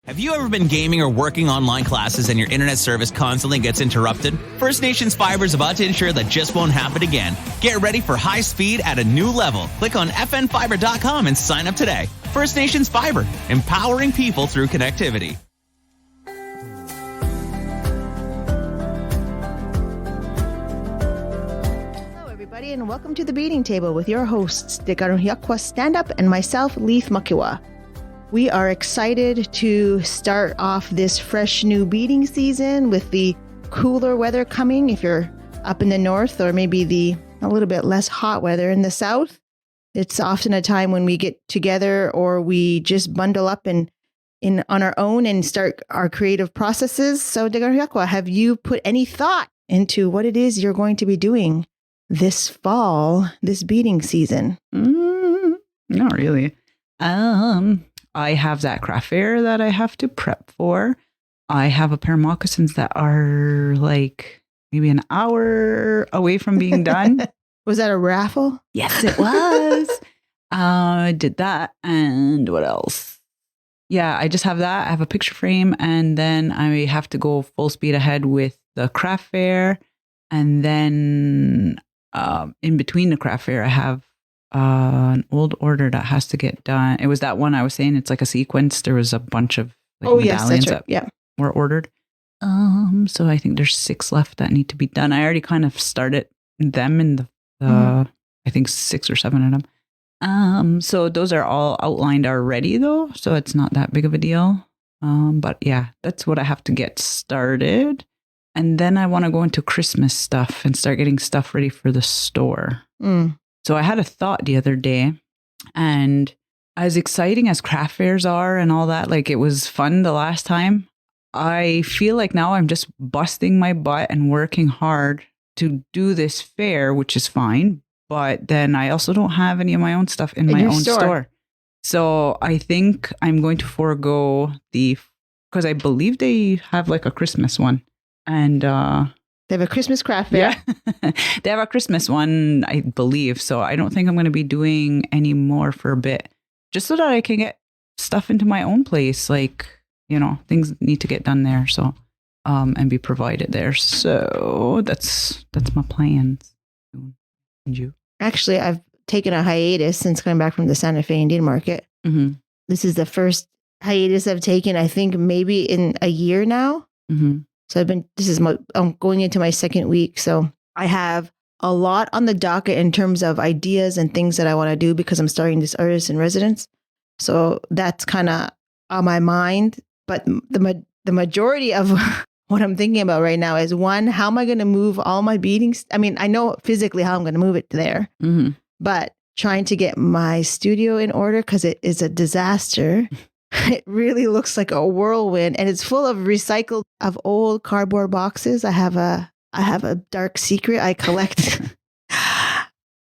Have you ever been gaming or working online classes and your internet service constantly gets interrupted? First Nations Fiber is about to ensure that just won't happen again. Get ready for high speed at a new level. Click on fnfiber.com and sign up today. First Nations Fiber, empowering people through connectivity. Hello, everybody, and welcome to the Beading Table with your hosts, Dekarunyakwa Stand Up and myself, Leith Makiwa. We are excited to start off this fresh new beading season with the cooler weather coming if you're up in the north, or maybe a little bit less hot weather in the south. It's often a time when we get together or we just bundle up and on our own and start our creative processes. So Dekarunyakwa, have you put any thought into what it is you're going to be doing this fall, this beading season? Not really. I have that craft fair that I have to prep for. I have a pair of moccasins that are like maybe an hour away from being done. Was that a raffle? Yes, it was. I did that. And what else? Yeah, I just have that. I have a picture frame, and then I have to go full speed ahead with the craft fair. And then in between the craft fair, I have an old order that has to get done. It was that one I was saying, it's like a sequence. There was a bunch of medallions that were ordered. So I think there's 6 left that need to be done. I already kind of started them in the I think 6 or 7 of them. So those are all outlined already though, so it's not that big of a deal. But yeah, that's what I have to get started. And then I want to go into Christmas stuff and start getting stuff ready for the store. So I had a thought the other day, and as exciting as craft fairs are and all that, like it was fun the last time, I feel like now I'm just busting my butt and working hard to do this fair, which is fine. But then I also don't have any of my own stuff in my own store. So I think I'm going to forego because I believe they have like a Christmas one. And they have a Christmas craft fair. Yeah. They have a Christmas one, I believe. So I don't think I'm going to be doing any more for a bit, just so that I can get stuff into my own place. Like, things need to get done there. So, and be provided there. So that's my plans. And you? Actually, I've taken a hiatus since coming back from the Santa Fe Indian Market. Mm-hmm. This is the first hiatus I've taken, I think maybe in a year now. Mm-hmm. So I'm going into my 2nd week. So I have a lot on the docket in terms of ideas and things that I want to do because I'm starting this artist in residence. So that's kind of on my mind. But the majority of what I'm thinking about right now is, one, how am I going to move all my beadings? I mean, I know physically how I'm going to move it there, but trying to get my studio in order because it is a disaster. It really looks like a whirlwind, and it's full of recycled of old cardboard boxes. I have a dark secret. I collect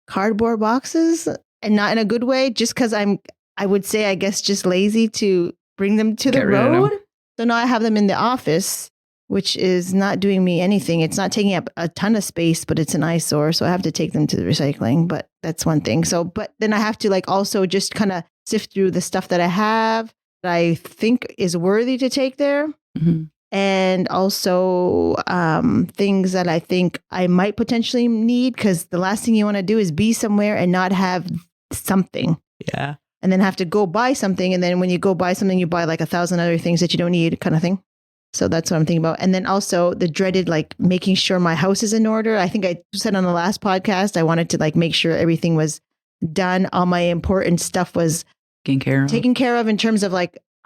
cardboard boxes, and not in a good way, just because I would say, I guess, just lazy to bring them to the road. So now I have them in the office, which is not doing me anything. It's not taking up a ton of space, but it's an eyesore. So I have to take them to the recycling, but that's one thing. So, but then I have to also just kind of sift through the stuff that I have that I think is worthy to take there. Mm-hmm. And also things that I think I might potentially need, because the last thing you want to do is be somewhere and not have something. Yeah. And then have to go buy something. And then when you go buy something, you buy like 1,000 other things that you don't need, kind of thing. So that's what I'm thinking about. And then also the dreaded, making sure my house is in order. I think I said on the last podcast, I wanted to make sure everything was done. All my important stuff was taken care of in terms of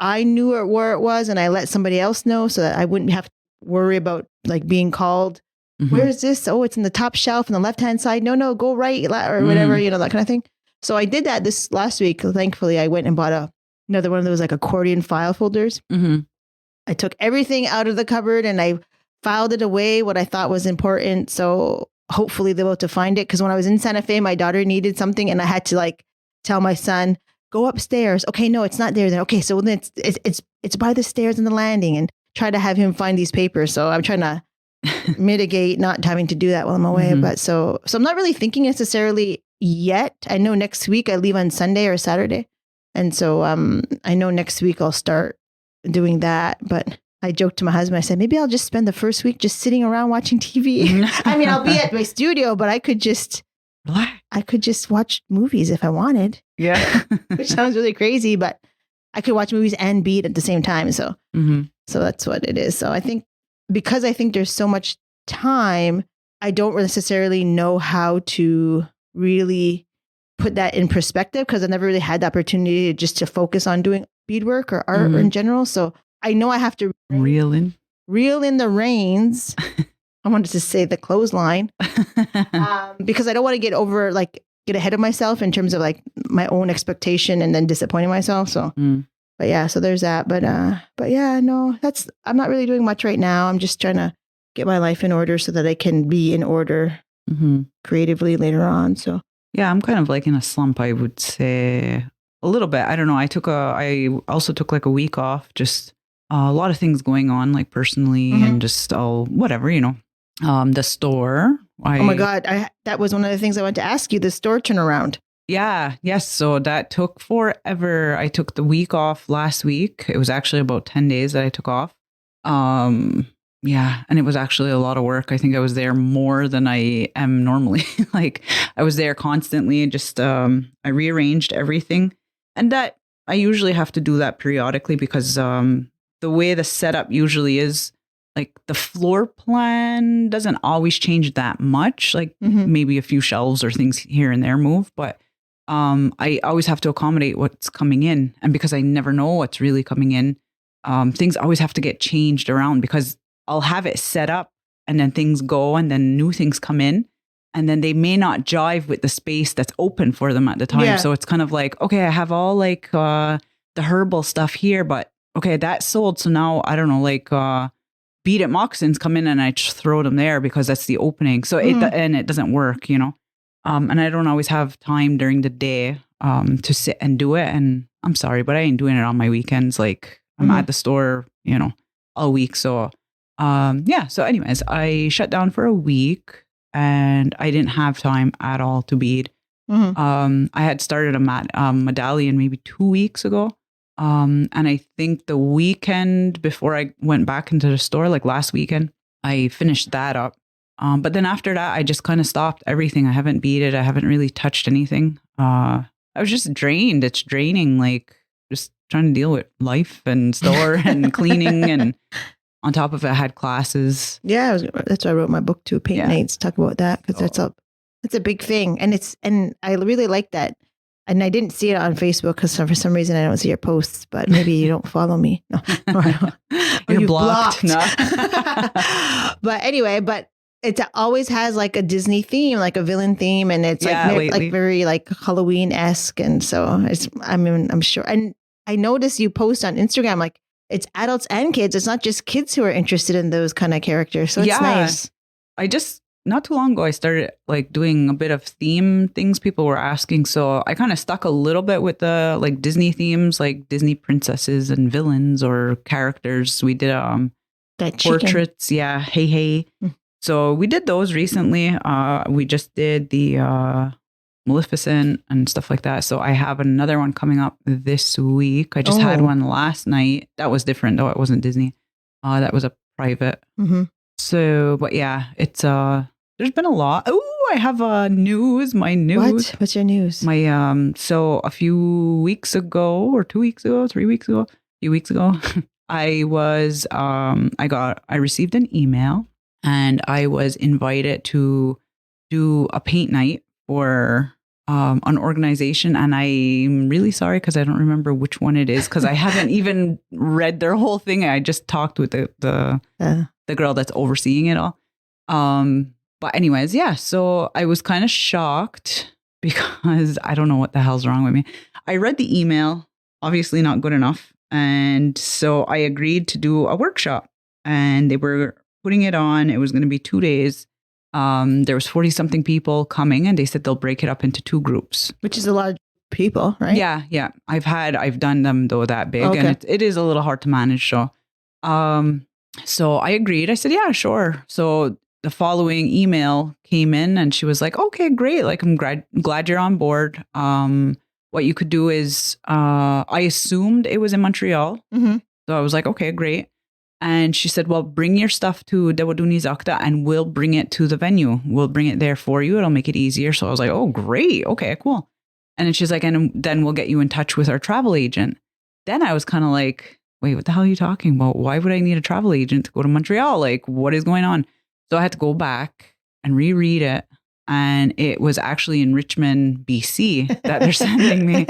I knew where it was and I let somebody else know so that I wouldn't have to worry about being called. Mm-hmm. Where is this? Oh, it's in the top shelf on the left-hand side. No, go right or whatever, that kind of thing. So I did that this last week. Thankfully, I went and bought another one of those accordion file folders. Mm-hmm. I took everything out of the cupboard and I filed it away, what I thought was important. So hopefully they'll be able to find it. Because when I was in Santa Fe, my daughter needed something and I had to tell my son, go upstairs. Okay, no, it's not there then. Okay, so then it's by the stairs and the landing, and try to have him find these papers. So I'm trying to mitigate not having to do that while I'm away. Mm-hmm. But so I'm not really thinking necessarily yet. I know next week I leave on Sunday or Saturday. And so I know next week I'll start doing that. But I joked to my husband, I said, maybe I'll just spend the first week just sitting around watching TV. I mean, I'll be at my studio, but I could just watch movies if I wanted. Yeah. Which sounds really crazy, but I could watch movies and bead at the same time. So, so that's what it is. So I think because I think there's so much time, I don't necessarily know how to really put that in perspective because I never really had the opportunity just to focus on doing beadwork or art in general. So I know I have to reel in the reins. I wanted to say the clothesline because I don't want to get ahead of myself in terms of like my own expectation and then disappointing myself. So, but yeah, so there's that. But yeah, no, I'm not really doing much right now. I'm just trying to get my life in order so that I can be in order creatively later on. So yeah, I'm kind of like in a slump, I would say a little bit. I don't know. I also took like a week off, just a lot of things going on like personally and just whatever, the store. Oh my God. That was one of the things I wanted to ask you, the store turnaround. Yeah. Yes. So that took forever. I took the week off last week. It was actually about 10 days that I took off. Yeah. And it was actually a lot of work. I think I was there more than I am normally. Like I was there constantly. Just, I rearranged everything. And that I usually have to do that periodically because the way the setup usually is, like the floor plan doesn't always change that much. Like maybe a few shelves or things here and there move, but I always have to accommodate what's coming in. And because I never know what's really coming in, things always have to get changed around because I'll have it set up and then things go and then new things come in and then they may not jive with the space that's open for them at the time. Yeah. So it's kind of like, okay, I have all like the herbal stuff here, but okay, that's sold. So now I don't know, like beaded moccasins come in and I just throw them there because that's the opening. So it doesn't work, and I don't always have time during the day to sit and do it. And I'm sorry, but I ain't doing it on my weekends. Like I'm at the store, all week. So yeah. So anyways, I shut down for a week and I didn't have time at all to bead. I had started a medallion maybe 2 weeks ago. And I think the weekend before I went back into the store, like last weekend, I finished that up. But then after that, I just kind of stopped everything. I haven't beaded. I haven't really touched anything. I was just drained. It's draining, like just trying to deal with life and store and cleaning. And on top of it, I had classes. Yeah, that's why I wrote my book too, Paint Nights, talk about that because that's a big thing. And I really like that. And I didn't see it on Facebook because for some reason I don't see your posts, but maybe you don't follow me. No. You're blocked. No. But anyway, it always has like a Disney theme, like a villain theme. And it's like very like Halloween-esque. And so I'm sure. And I noticed you post on Instagram, like it's adults and kids. It's not just kids who are interested in those kind of characters. So it's nice. Not too long ago, I started like doing a bit of theme things people were asking. So I kind of stuck a little bit with the like Disney themes, like Disney princesses and villains or characters. We did portraits. Yeah. Hey. So we did those recently. We just did the Maleficent and stuff like that. So I have another one coming up this week. I just had one last night. That was different though. It wasn't Disney. That was a private. So, but yeah, it's there's been a lot. Oh, I have news. My news. What's your news? My so a few weeks ago, or 2 weeks ago, 3 weeks ago, a few weeks ago, I received an email and I was invited to do a paint night for an organization, and I'm really sorry because I don't remember which one it is because I haven't even read their whole thing. I just talked with the girl that's overseeing it all. But anyways, yeah. So I was kind of shocked because I don't know what the hell's wrong with me. I read the email, obviously not good enough, and so I agreed to do a workshop, and they were putting it on. It was going to be 2 days. There was 40 something people coming and they said they'll break it up into 2 groups. Which is a lot of people, right? Yeah. I've done them though that big and it is a little hard to manage. So I agreed. I said, yeah, sure. So the following email came in and she was like, okay, great. Like, I'm glad you're on board. What you could do is, I assumed it was in Montreal. So I was like, okay, great. And she said, well, bring your stuff to Dawaduni Zakta and we'll bring it to the venue. We'll bring it there for you. It'll make it easier. So I was like, oh, great. Okay, cool. And then she's like, and then we'll get you in touch with our travel agent. Then I was kind of like, wait, what the hell are you talking about? Why would I need a travel agent to go to Montreal? Like, what is going on? So I had to go back and reread it. And it was actually in Richmond, BC that they're sending me.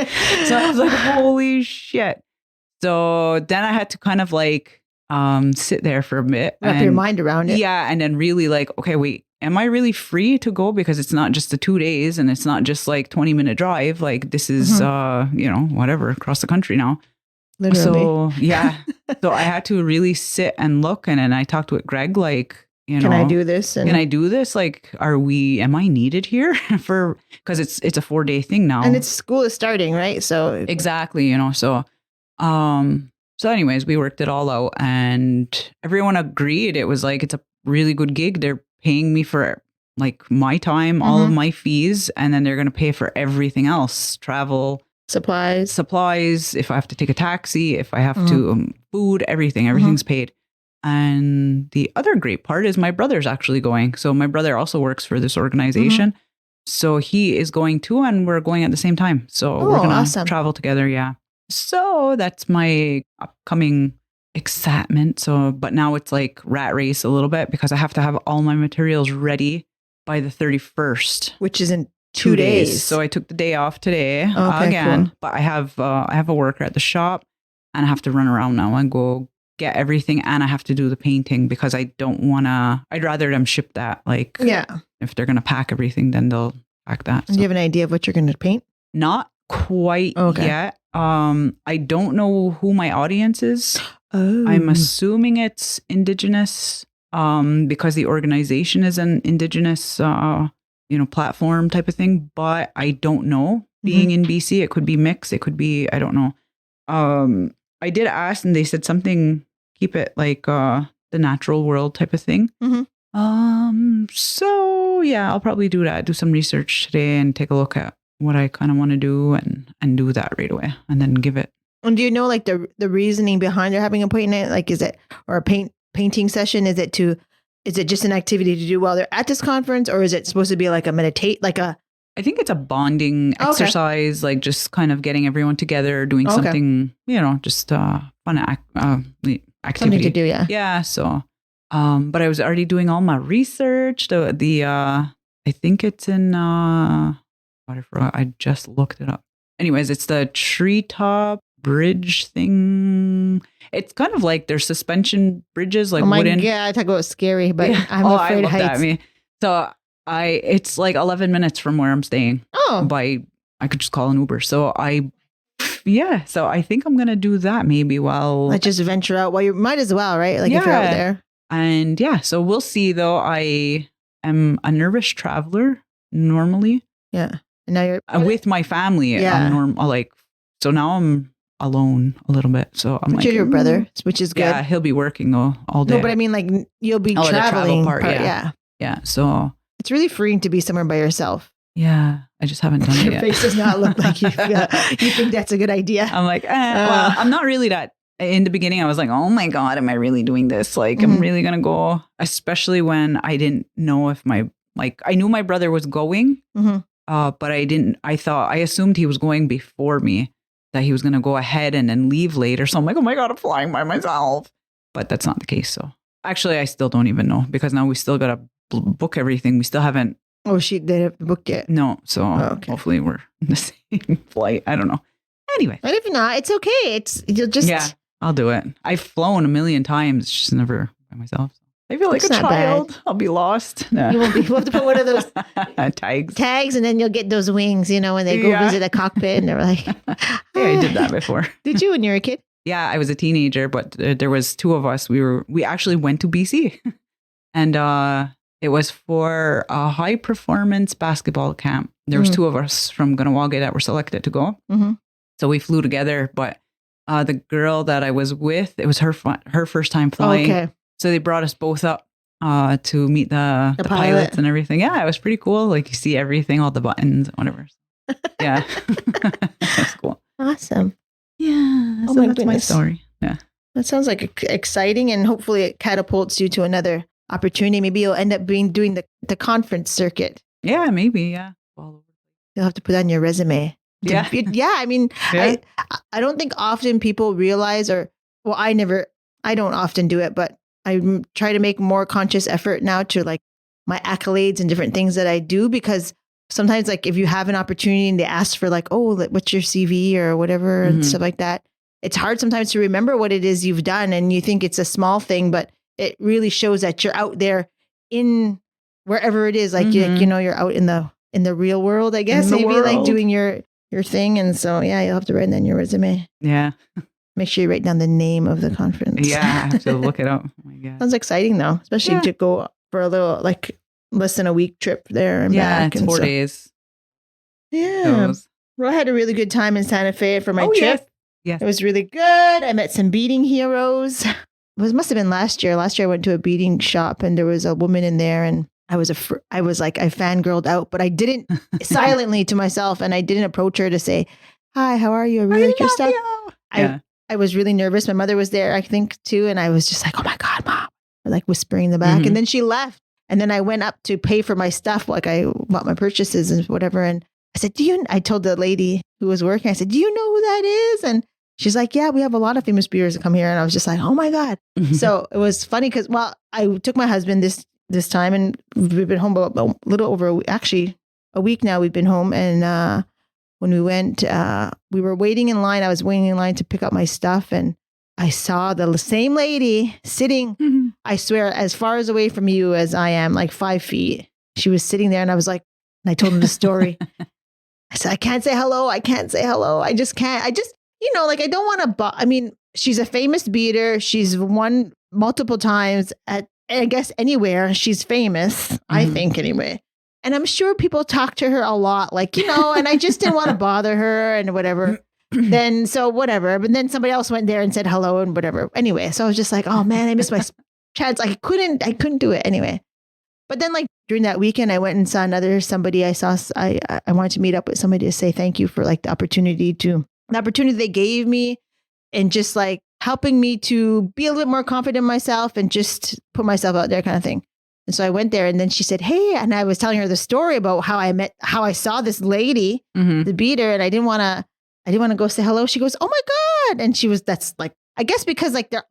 So I was like, holy shit. So then I had to kind of like sit there for a bit. Wrap your mind around it. Yeah. And then really like, okay, wait, am I really free to go? Because it's not just the 2 days and it's not just like 20-minute drive. Like this is, whatever, across the country now. Literally. So yeah. So I had to really sit and look. And then I talked with Greg, like, can I do this? Can I do this? Like, am I needed here because it's a 4-day thing now. And school is starting, right? So exactly, so anyways, we worked it all out and everyone agreed. It was like, it's a really good gig. They're paying me for like my time, all of my fees, and then they're going to pay for everything else, travel, supplies. If I have to take a taxi, if I have to food, everything's paid. And the other great part is my brother's actually going. So my brother also works for this organization. So he is going too, and we're going at the same time. So we're going to travel together. Yeah. So that's my upcoming excitement. So, but now it's like rat race a little bit because I have to have all my materials ready by the 31st. Which is in 2 days. So I took the day off today again, cool. But I have a worker at the shop and I have to run around now and go get everything, and I have to do the painting because I don't want to, I'd rather them ship that. Like, if they're going to pack everything, then they'll pack that. Do you have an idea of what you're going to paint? Not quite yet. I don't know who my audience is. I'm assuming it's Indigenous because the organization is an Indigenous, platform type of thing, but I don't know. Being in BC, it could be mixed. It could be, I don't know. I did ask and they said something, keep it like the natural world type of thing. So yeah, I'll probably do that. Do some research today and take a look at what I kind of want to do and do that right away and then give it. And do you know like the reasoning behind having a paint? Like is it, or a painting session? Is it just an activity to do while they're at this conference, or is it supposed to be like I think it's a bonding exercise, like just kind of getting everyone together, doing something, just fun activity. Something to do, yeah. Yeah. So, but I was already doing all my research. I think it's in, I forgot. I just looked it up. Anyways, it's the treetop bridge thing. It's kind of like their suspension bridges, like wooden. Yeah, I talk about scary, but I'm afraid of heights. So it's like 11 minutes from where I'm staying. I could just call an Uber. So I think I'm going to do that maybe while I just venture out while you might as well, right? Like if you're out there. And so we'll see though. I am a nervous traveler normally. Yeah. And now you're with my family. Yeah. So now I'm alone a little bit. So I'm like, your brother, which is good. Yeah. He'll be working though all day. No, but I mean like you'll be traveling. The travel part. Yeah. Yeah. So it's really freeing to be somewhere by yourself. Yeah, I just haven't done it yet. Your face does not look like you think that's a good idea. I'm like, well, I'm not really that. In the beginning, I was like, oh my God, am I really doing this? Like, I'm really going to go, especially when I didn't know if I knew my brother was going, but I assumed he was going before me, that he was going to go ahead and then leave later. So I'm like, oh my God, I'm flying by myself. But that's not the case. So actually, I still don't even know because now we still got to book everything. We still haven't. Oh, they haven't booked yet? No. So hopefully we're in the same flight. I don't know. Anyway. But if not, it's okay. You'll just. Yeah, I'll do it. I've flown 1,000,000 times. It's just never by myself. I feel like a child. Bad. I'll be lost. No. You won't be. We'll have to put one of those tags, and then you'll get those wings, when they go visit a cockpit and they're like. Yeah, I did that before. Did you when you were a kid? Yeah, I was a teenager, but there was two of us. We actually went to BC. And it was for a high performance basketball camp. There was two of us from Ganawage that were selected to go. So we flew together, but the girl that I was with, it was her first time flying. Okay. So they brought us both up to meet the pilots and everything. Yeah, it was pretty cool. Like you see everything, all the buttons, whatever. Yeah. That's cool. Awesome. Yeah. So that's my story. Yeah. That sounds like exciting, and hopefully it catapults you to another opportunity. Maybe you'll end up doing the conference circuit. Yeah, maybe. Yeah. You'll have to put on your resume. Yeah. Yeah. I mean, Yeah. I don't think often people realize, I don't often do it, but I try to make more conscious effort now to like my accolades and different things that I do, because sometimes like if you have an opportunity and they ask for like, oh, what's your CV or whatever and stuff like that, it's hard sometimes to remember what it is you've done, and you think it's a small thing, but it really shows that you're out there in wherever it is. Like, you're out in the real world, I guess, maybe like doing your thing. And so, yeah, you'll have to write down your resume. Yeah. Make sure you write down the name of the conference. Yeah, I have to look it up. Oh my God. Sounds exciting though, especially to go for a little, like less than a week trip there and back. Yeah, it's 4 days. Yeah. Well, I had a really good time in Santa Fe for my trip. Yes. It was really good. I met some beading heroes. It must have been last year. Last year I went to a beading shop and there was a woman in there, and I was like, I fangirled out, but I didn't silently to myself, and I didn't approach her to say, hi, how are you? I really like your stuff. I was really nervous. My mother was there, I think, too. And I was just like, oh my God, Mom, like whispering in the back. And then she left. And then I went up to pay for my stuff. Like I bought my purchases and whatever. And I said, I told the lady who was working, I said, do you know who that is? And she's like, yeah, we have a lot of famous beaders that come here. And I was just like, oh my God. So it was funny because, I took my husband this time, and we've been home a little over, actually a week now we've been home. And when we went, we were waiting in line. I was waiting in line to pick up my stuff, and I saw the same lady sitting, I swear, as far as away from you as I am, like 5 feet. She was sitting there, and I was like, and I told him the story. I said, I can't say hello. I can't say hello. I just can't. I just, like, I don't want to, I mean, she's a famous beader. She's won multiple times at, I guess, anywhere. She's famous, I think, anyway. And I'm sure people talk to her a lot, like, and I just didn't want to bother her and whatever. Then, so whatever. But then somebody else went there and said hello and whatever. Anyway, so I was just like, oh man, I missed my chance. I couldn't do it anyway. But then like during that weekend, I went and saw somebody I wanted to meet up with somebody to say thank you for like the opportunity they gave me, and just like helping me to be a little bit more confident in myself and just put myself out there kind of thing. And so I went there, and then she said, hey, and I was telling her the story about how I saw this lady, the beater, and I didn't want to go say hello. She goes, oh my God. And that's like, I guess because like they're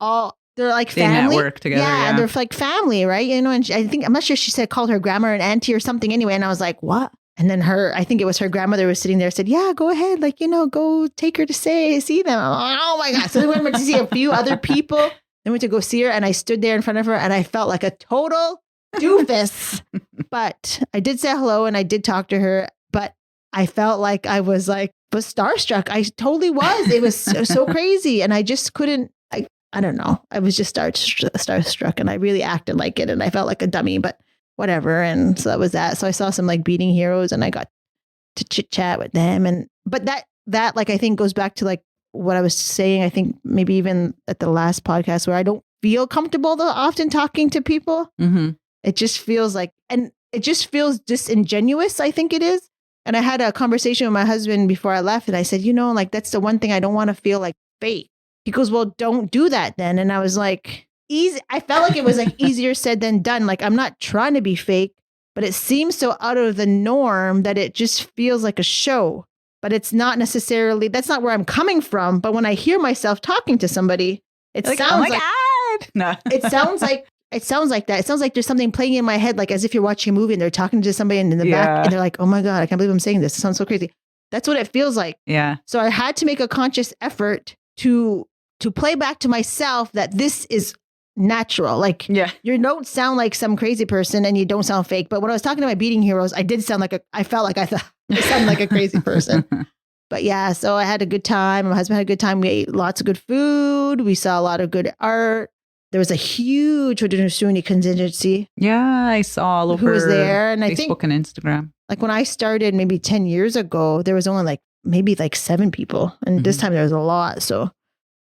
like family. They network together. Yeah, and they're like family, right? And I'm not sure, she said, called her grandma an auntie or something anyway. And I was like, what? And then I think it was her grandmother was sitting there, said, yeah, go ahead. Like, go take her to see them. Like, oh my God. So then we went to see a few other people. Then we went to go see her, and I stood there in front of her, and I felt like a total doofus. But I did say hello, and I did talk to her, but I felt like I was starstruck. I totally was. It was so crazy. And I just couldn't, I don't know. I was just starstruck, and I really acted like it, and I felt like a dummy, but whatever. And so that was that. So I saw some like beading heroes, and I got to chit chat with them. But that like, I think goes back to like what I was saying, I think maybe even at the last podcast, where I don't feel comfortable often talking to people. It just feels like, and it just feels disingenuous, I think it is. And I had a conversation with my husband before I left, and I said, like, that's the one thing I don't want to feel like fake. He goes, well, don't do that then. And I was like, easy. I felt like it was like easier said than done. Like, I'm not trying to be fake, but it seems so out of the norm that it just feels like a show. But it's not necessarily, that's not where I'm coming from. But when I hear myself talking to somebody, it like, sounds oh my like, God. No. It sounds like that. It sounds like there's something playing in my head, like as if you're watching a movie and they're talking to somebody in the back, and they're like, oh my God, I can't believe I'm saying this. It sounds so crazy. That's what it feels like. Yeah. So I had to make a conscious effort to play back to myself that this is natural. Like, you don't sound like some crazy person, and you don't sound fake. But when I was talking to my beading heroes, I did sound like I felt like I sounded like a crazy person. But yeah, so I had a good time. My husband had a good time. We ate lots of good food. We saw a lot of good art. There was a huge Haudenosaunee contingency. Yeah, I saw all over who was there, and Facebook I think and Instagram. Like when I started maybe 10 years ago, there was only maybe 7 people, and this time there was a lot. So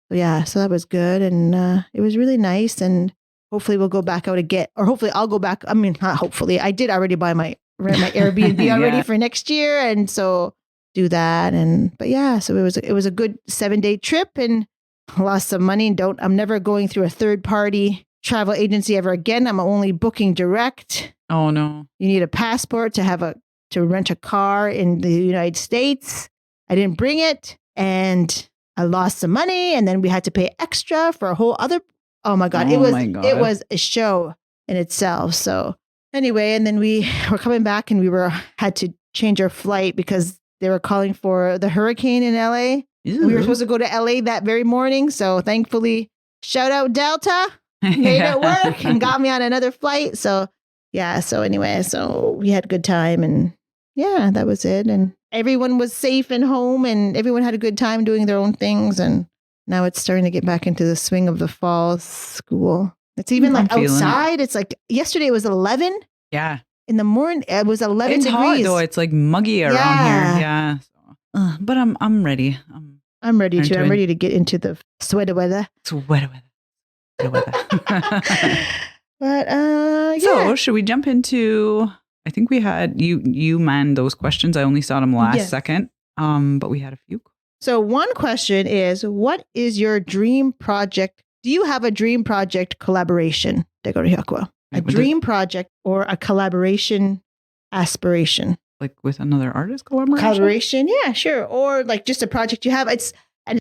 yeah, so that was good, and it was really nice. And hopefully we'll go back out again, or hopefully I'll go back. I mean, not hopefully. I did already buy my Airbnb already for next year, and so do that. But yeah, so it was a good 7-day trip, and lost some money. I'm never going through a third party travel agency ever again. I'm only booking direct. Oh no. You need a passport to rent a car in the United States. I didn't bring it and I lost some money and then we had to pay extra for a whole other. Oh my God. It was a show in itself. So anyway, and then we were coming back and had to change our flight because they were calling for the hurricane in LA. Ew. We were supposed to go to LA that very morning. So thankfully, shout out Delta, made it work and got me on another flight. So yeah. So anyway, so we had a good time and yeah, that was it. And everyone was safe and home and everyone had a good time doing their own things. And now it's starting to get back into the swing of the fall school. It's even like outside. It's like yesterday it was 11. Yeah. In the morning it was 11 it's degrees. Hot though. It's like muggy around here. Yeah. So, but I'm ready. I'm ready to. I'm ready to get into the sweater weather. Sweater weather. But yeah. So should we jump into? I think we had you manned those questions. I only saw them last second. But we had a few. So one question is, what is your dream project? Do you have a dream project collaboration? A dream project or a collaboration aspiration? Like with another artist collaboration? Collaboration, yeah, sure. Or like just a project you have. And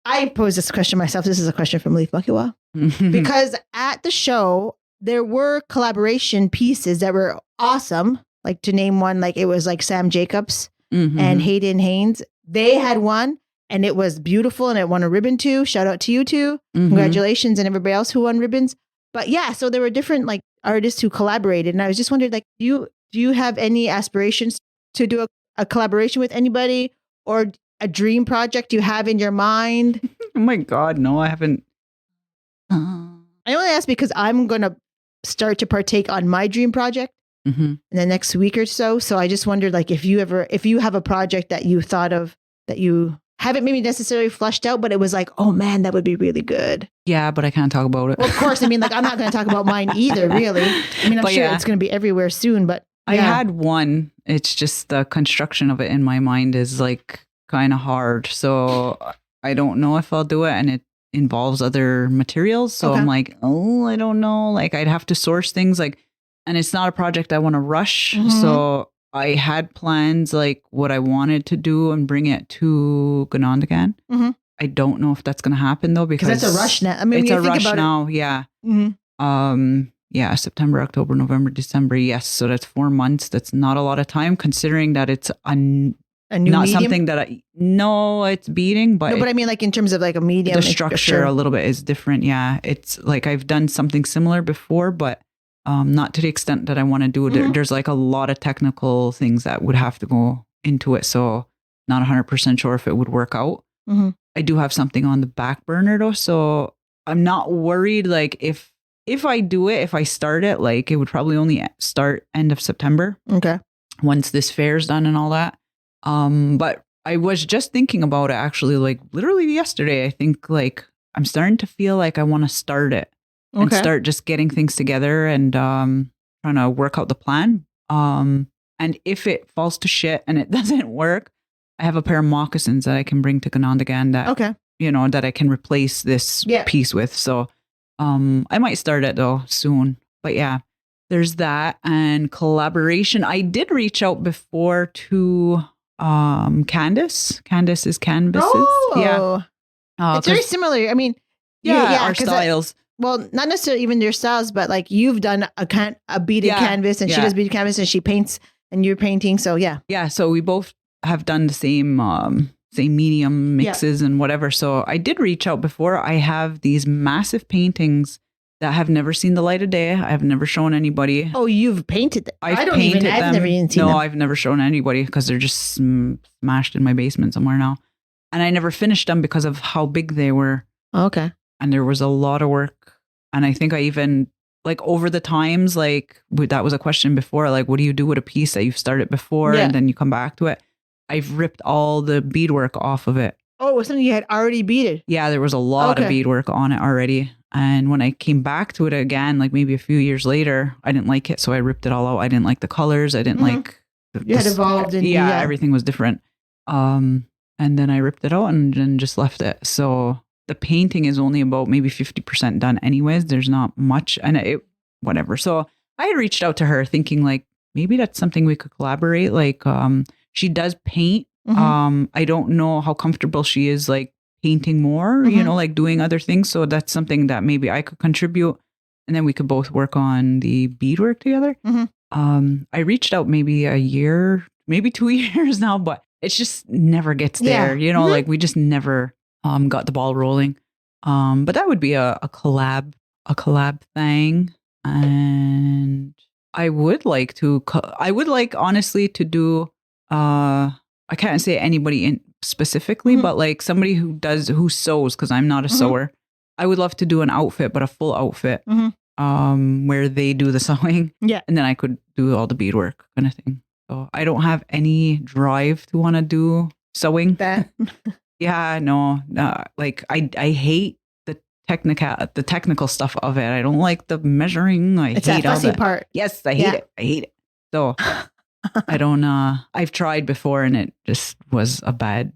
I pose this question myself. This is a question from Leaf Buckywa. Because at the show, there were collaboration pieces that were awesome. Like to name one, like it was like Sam Jacobs and Hayden Haynes. They had one and it was beautiful and it won a ribbon too. Shout out to you two. Congratulations and everybody else who won ribbons. But yeah, so there were different like artists who collaborated. And I was just wondering, like, do you have any aspirations to do a collaboration with anybody or a dream project you have in your mind? Oh my God, no, I haven't. I only ask because I'm going to start to partake on my dream project in the next week or so. So I just wondered, like, if you have a project that you thought of that you haven't maybe necessarily flushed out, but it was like, oh man, that would be really good. Yeah, but I can't talk about it. Well, of course. I mean, like, I'm not going to talk about mine either, really. I mean, I'm sure it's going to be everywhere soon, but I had one. It's just the construction of it in my mind is like kind of hard. So I don't know if I'll do it. And it involves other materials. So I'm like, oh, I don't know. Like I'd have to source things like, and it's not a project I want to rush. So I had plans like what I wanted to do and bring it to Ganondagan. I don't know if that's going to happen though, because it's a rush now. I mean, it's a rush now. Yeah. Yeah. September, October, November, December. Yes. So that's 4 months. That's not a lot of time considering that it's a new not medium? something that it's beading, but no, but I mean like in terms of like a medium, the structure a little bit is different. Yeah. It's like I've done something similar before, but not to the extent that I want to do it. There's like a lot of technical things that would have to go into it. So not 100% sure if it would work out. I do have something on the back burner though. So I'm not worried. Like if I do it, if I start it, like it would probably only start end of September. Okay. Once this fair's done and all that. But I was just thinking about it actually, like literally yesterday. I think like I'm starting to feel like I want to start it and start just getting things together and trying to work out the plan. And if it falls to shit and it doesn't work, I have a pair of moccasins that I can bring to Ganondagan that that I can replace this piece with. So I might start it though soon. But yeah, there's that. And collaboration. I did reach out before to Candace. Candace's canvases. Oh, yeah. It's very similar. I mean, our styles. Well, not necessarily even your styles, but like you've done a beaded canvas and she does beaded canvas and she paints and you're painting. So yeah. Yeah. So we both have done the same medium mixes and whatever. So I did reach out before. I have these massive paintings that have never seen the light of day. I have never shown anybody. Oh, you've painted them? I've never even seen them. No, I've never shown anybody because they're just smashed in my basement somewhere now. And I never finished them because of how big they were. Okay. And there was a lot of work. And I think I even, like over the times, like that was a question before, like what do you do with a piece that you've started before and then you come back to it? I've ripped all the beadwork off of it. Oh, it was something you had already beaded? Yeah, there was a lot of beadwork on it already. And when I came back to it again, like maybe a few years later, I didn't like it. So I ripped it all out. I didn't like the colors. I didn't like... You had evolved. Everything was different. And then I ripped it out and just left it. So the painting is only about maybe 50% done anyways. There's not much and whatever. So I had reached out to her thinking like, maybe that's something we could collaborate. Like, she does paint. I don't know how comfortable she is like painting more, like doing other things. So that's something that maybe I could contribute and then we could both work on the beadwork together. I reached out maybe a year, maybe 2 years now, but it just never gets there. Like we just never got the ball rolling. But that would be a collab thing. And I would like honestly to do, I can't say anybody in specifically, but like somebody who sews, because I'm not a sewer. I would love to do an outfit, but a full outfit, where they do the sewing. Yeah. And then I could do all the beadwork kind of thing. So I don't have any drive to want to do sewing. That. Yeah, no. Like I hate the technical stuff of it. I don't like the measuring. It's hate that fussy part. Yes, I hate it. I hate it. So I don't I've tried before and it just was a bad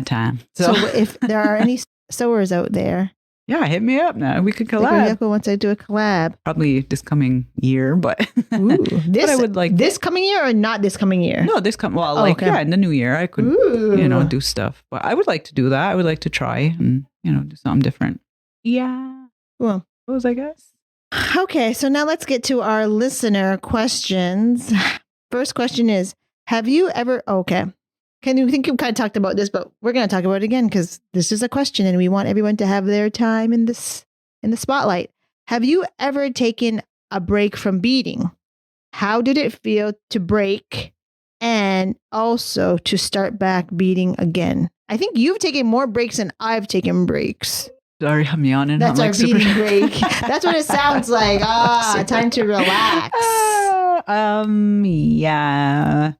time. So if there are any sewers out there, yeah, hit me up now. We could collab. Once I do a collab. Probably this coming year, but Ooh, but I would like this coming year or not this coming year? No, in the new year I could do stuff. But I would like to do that. I would like to try and do something different. Yeah. Well, I guess. Okay, so now let's get to our listener questions. First question is, have you ever, can you think you kind of talked about this, but we're going to talk about it again because this is a question and we want everyone to have their time in the spotlight. Have you ever taken a break from beading? How did it feel to break and also to start back beading again? I think you've taken more breaks than I've taken breaks. Sorry, I'm yawning. That's our beading break. That's what it sounds like. Time to relax. Yeah.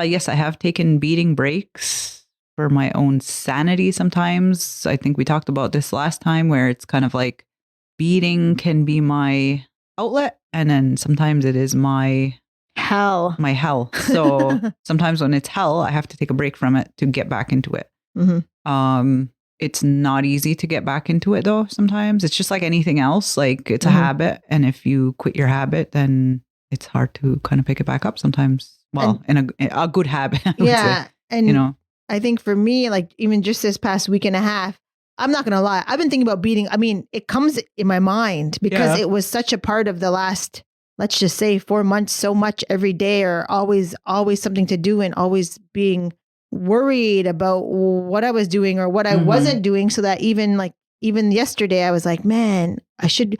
Yes, I have taken beading breaks for my own sanity sometimes. I think we talked about this last time where it's kind of like beading can be my outlet and then sometimes it is my hell. So sometimes when it's hell, I have to take a break from it to get back into it. It's not easy to get back into it though. Sometimes it's just like anything else. Like it's a habit. And if you quit your habit, then it's hard to kind of pick it back up sometimes. Well, in a good habit. I would say. And I think for me, like even just this past week and a half, I'm not going to lie. I've been thinking about beading. I mean, it comes in my mind because it was such a part of the last, let's just say 4 months, so much every day or always something to do and always being worried about what I was doing or what I wasn't doing. So that even yesterday I was like, man, I should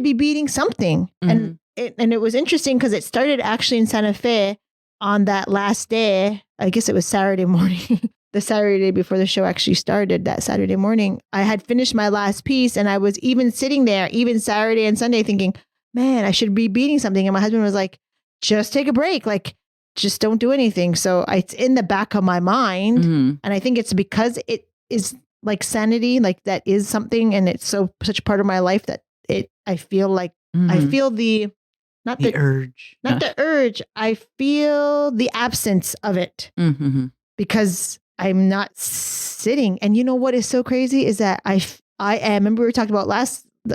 be beading something. And it was interesting because it started actually in Santa Fe on that last day. I guess it was Saturday morning, the Saturday before the show actually started. That Saturday morning, I had finished my last piece and I was even sitting there, even Saturday and Sunday thinking, man, I should be beading something. And my husband was like, just take a break. Like, just don't do anything. So it's in the back of my mind. And I think it's because it is like sanity, like that is something. And it's such a part of my life that I feel like I feel the urge. I feel the absence of it because I'm not sitting. And you know what is so crazy is that I am, remember we were talking about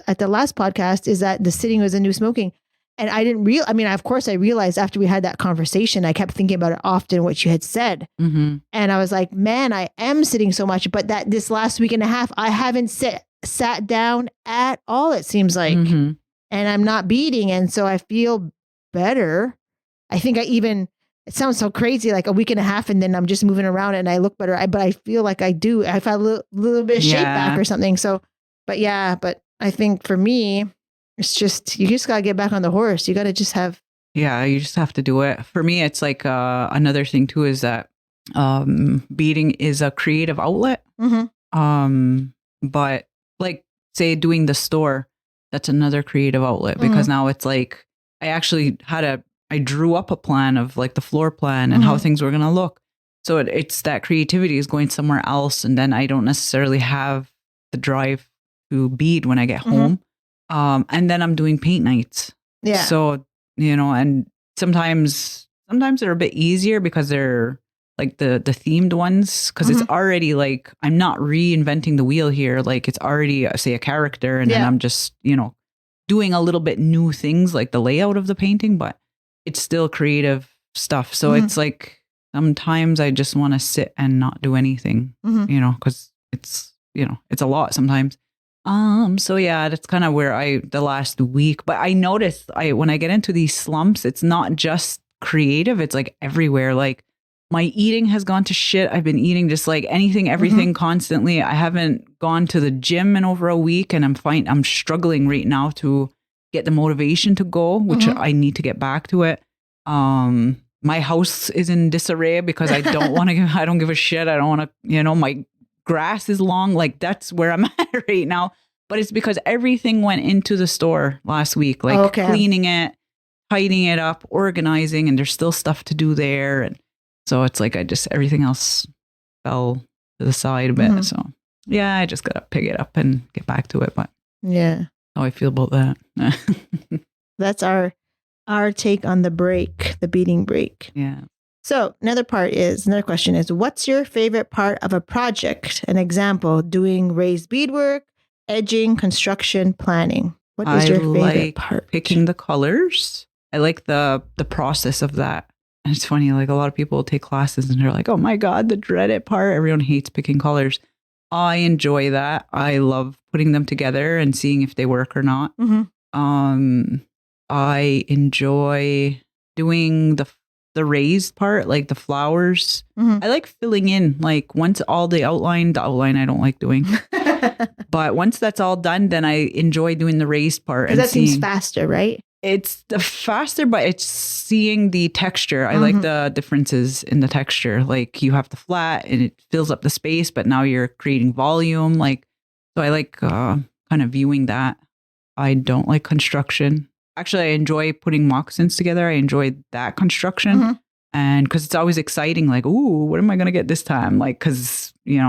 at the last podcast is that the sitting was the new smoking. And I didn't of course I realized after we had that conversation, I kept thinking about it often, what you had said. And I was like, man, I am sitting so much, but that this last week and a half, I haven't sat down at all. It seems like, and I'm not beading. And so I feel better. I think it sounds so crazy, like a week and a half. And then I'm just moving around and I look better. But I feel like I do. I felt a little bit of shape back or something. So, but I think for me, it's just, you just got to get back on the horse. You got to just have. Yeah, you just have to do it. For me, it's like another thing too, is that beading is a creative outlet. But like say doing the store, that's another creative outlet because now it's like, I actually I drew up a plan of like the floor plan and how things were going to look. So it's that creativity is going somewhere else. And then I don't necessarily have the drive to bead when I get home. And then I'm doing paint nights. Yeah. So, and sometimes they're a bit easier because they're like the themed ones, because it's already like, I'm not reinventing the wheel here. Like it's already, say, a character, and then I'm just, doing a little bit new things like the layout of the painting, but it's still creative stuff. So it's like, sometimes I just want to sit and not do anything, because it's, it's a lot sometimes. So yeah, that's kind of where the last week, but I noticed when I get into these slumps, it's not just creative, it's like everywhere. Like my eating has gone to shit. I've been eating just like anything, everything constantly. I haven't gone to the gym in over a week, and I'm struggling right now to get the motivation to go, which I need to get back to it. My house is in disarray because I don't want to, I don't give a shit. I don't want to, my grass is long. Like that's where I'm at right now. But it's because everything went into the store last week, like cleaning it, tidying it up, organizing, and there's still stuff to do there. And so it's like everything else fell to the side a bit. So yeah, I just got to pick it up and get back to it. But yeah, how I feel about that. That's our take on the break, the beading break. Yeah. So another question is, what's your favorite part of a project? An example, doing raised beadwork, edging, construction, planning. What is your favorite part? Picking the colors. I like the process of that. And it's funny, like a lot of people take classes and they're like, oh my God, the dreaded part. Everyone hates picking colors. I enjoy that. I love putting them together and seeing if they work or not. I enjoy doing the raised part, like the flowers. I like filling in, like once all the outline I don't like doing. But once that's all done, then I enjoy doing the raised part. And that seems faster, right? It's the faster, but it's seeing the texture. I like the differences in the texture. Like you have the flat and it fills up the space, but now you're creating volume. Like, so I like kind of viewing that. I don't like construction. Actually, I enjoy putting moccasins together. I enjoy that construction. And because it's always exciting, like, ooh, what am I going to get this time? Like, because, you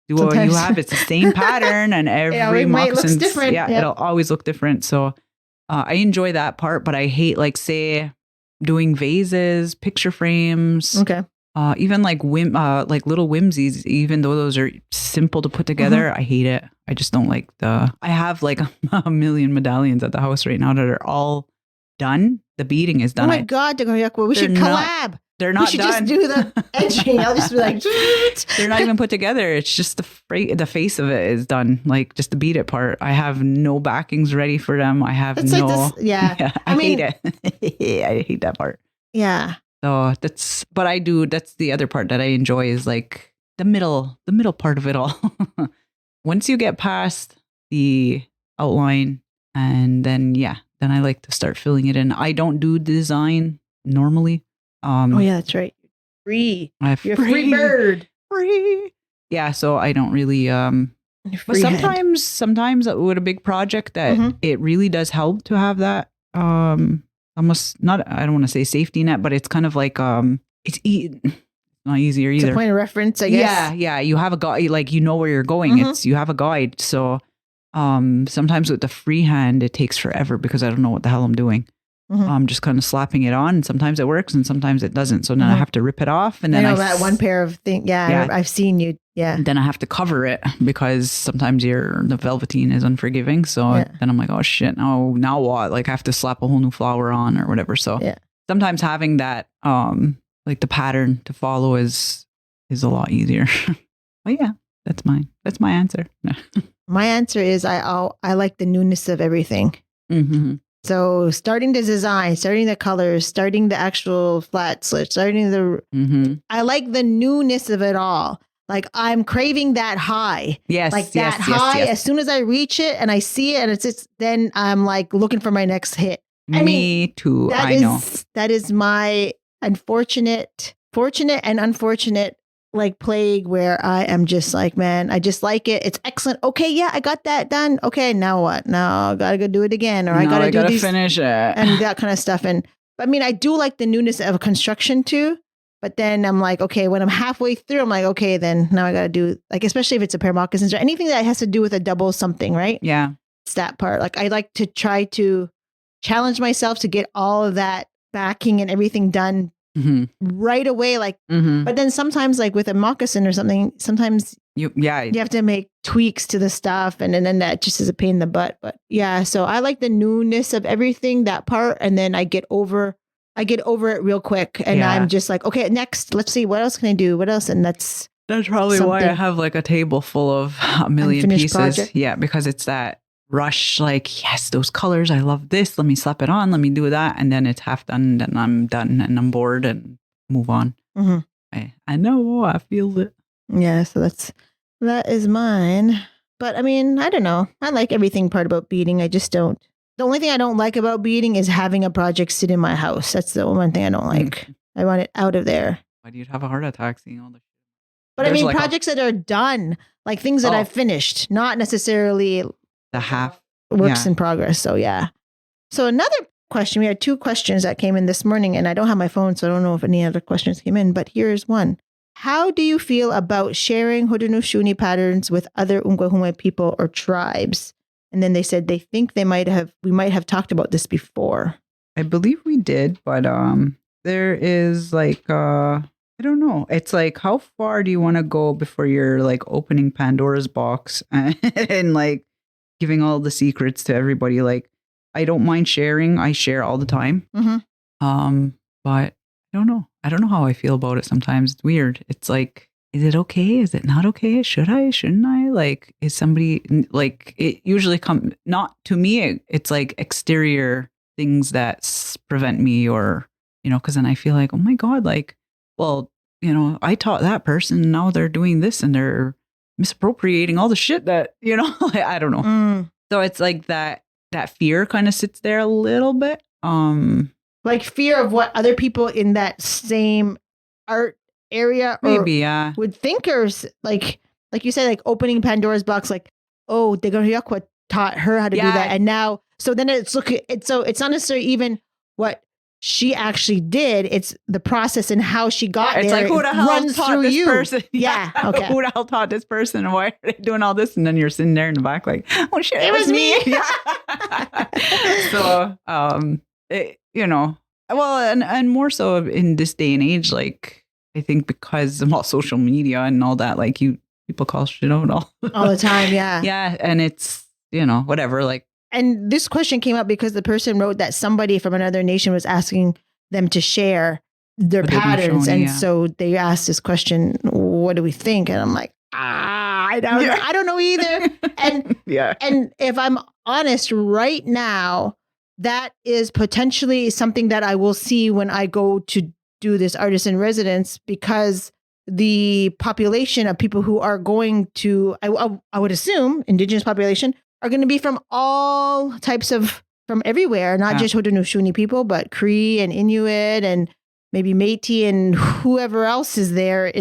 do what you have. It's the same pattern and every moccasin looks different. Yeah, it'll always look different. So I enjoy that part, but I hate, like, say, doing vases, picture frames. Okay. Even like little whimsies, even though those are simple to put together, I hate it. I just don't like I have like a million medallions at the house right now that are all done. The beading is done. Oh my God, we should collab. They're not we should done. Just do the edging. I'll just be like, they're not even put together. It's just the face of it is done. Like just the bead it part. I have no backings ready for them. I have it's no. Like this, yeah. I hate it. I hate that part. Yeah. So that's the other part that I enjoy is like the middle part of it all. Once you get past the outline and then I like to start filling it in. I don't do design normally. Oh yeah, that's right. You're a free bird. Free. Yeah, so I don't really but sometimes with a big project that it really does help to have that almost not, I don't want to say safety net, but it's kind of like it's not easier either. It's a point of reference, I guess. Yeah. You have a guide, like you know where you're going. You have a guide. So sometimes with the freehand, it takes forever because I don't know what the hell I'm doing. I'm just kind of slapping it on, and sometimes it works and sometimes it doesn't. So then I have to rip it off, and then I know that one pair of things. Yeah, I've seen you. Yeah. And then I have to cover it because sometimes the velveteen is unforgiving. So then I'm like, oh shit, now what? Like I have to slap a whole new flower on or whatever. So sometimes having that like the pattern to follow is a lot easier. But yeah, that's my answer. My answer is I like the newness of everything. So starting the design, starting the colors, starting the actual flat slit, starting I like the newness of it all. Like I'm craving that high. Yes. Like that high. Yes. As soon as I reach it and I see it and it's then I'm like looking for my next hit. Me too. I know. That is my fortunate and unfortunate like plague where I am just like, man, I just like it. It's excellent. Okay, yeah, I got that done. Okay, now what? Now I gotta go do it again, or I gotta finish it and that kind of stuff. And I mean, I do like the newness of construction too. But then I'm like, okay, when I'm halfway through, I'm like, okay, then now I gotta do like, especially if it's a pair of moccasins or anything that has to do with a double something, right? Yeah, it's that part. Like I like to try to challenge myself to get all of that backing and everything done right away. Like, Mm-hmm. but then sometimes like with a moccasin or something, sometimes you have to make tweaks to the stuff, and then that just is a pain in the butt. But yeah, so I like the newness of everything, that part, and then I get over it real quick, and I'm just like, okay, next, let's see, what else can I do? What else? And that's probably why I have like a table full of a million unfinished pieces. project. Yeah, because it's that rush, like, yes, those colors, I love this. Let me slap it on. Let me do that. And then it's half done, and I'm done, and I'm bored and move on. Mm-hmm. I know, I feel it. Yeah, so that is mine. But I mean, I don't know. I like everything part about beading. I just don't. The only thing I don't like about beading is having a project sit in my house. That's the one thing I don't like. I want it out of there. Why do you have a heart attack seeing all the shit? But I mean, like projects that are done, like things that I've finished, not necessarily the half works in progress. So yeah. So another question, we had 2 questions that came in this morning, and I don't have my phone, so I don't know if any other questions came in, but here's one. How do you feel about sharing Haudenosaunee patterns with other Ungwahumwe people or tribes? And then they said they think we might have talked about this before. I believe we did, but there is like I don't know. It's like, how far do you want to go before you're like opening Pandora's box and like giving all the secrets to everybody? Like, I don't mind sharing. I share all the time. But I don't know. I don't know how I feel about it sometimes. It's weird. It's like, is it okay? Is it not okay? Should I? Shouldn't I? Like, is somebody, like, it usually not to me, it's like exterior things that prevent me, or, because then I feel like, oh my God, like, well, I taught that person, now they're doing this and they're misappropriating all the shit that, I don't know. So it's like that fear kind of sits there a little bit. Like fear of what other people in that same art area would think, or like you said, like opening Pandora's box, like, oh, Degariyakwa taught her how to do that. And now, so then it's not necessarily even what she actually did. It's the process and how she got there. It's like, who the hell runs taught through this you. person? Yeah. Okay. Who the hell taught this person? And why are they doing all this? And then you're sitting there in the back like, oh shit, it was me. So, well, and more so in this day and age, like, I think because of all social media and all that, like people call shit out all the time. Yeah. Yeah. And it's, whatever, like. And this question came up because the person wrote that somebody from another nation was asking them to share their patterns. And so they asked this question, what do we think? And I'm like, I don't know either. And and if I'm honest right now, that is potentially something that I will see when I go to do this artist in residence, because the population of people who are going to, I would assume, Indigenous population, are going to be from all types from everywhere, not just Haudenosaunee people, but Cree and Inuit and maybe Métis and whoever else is there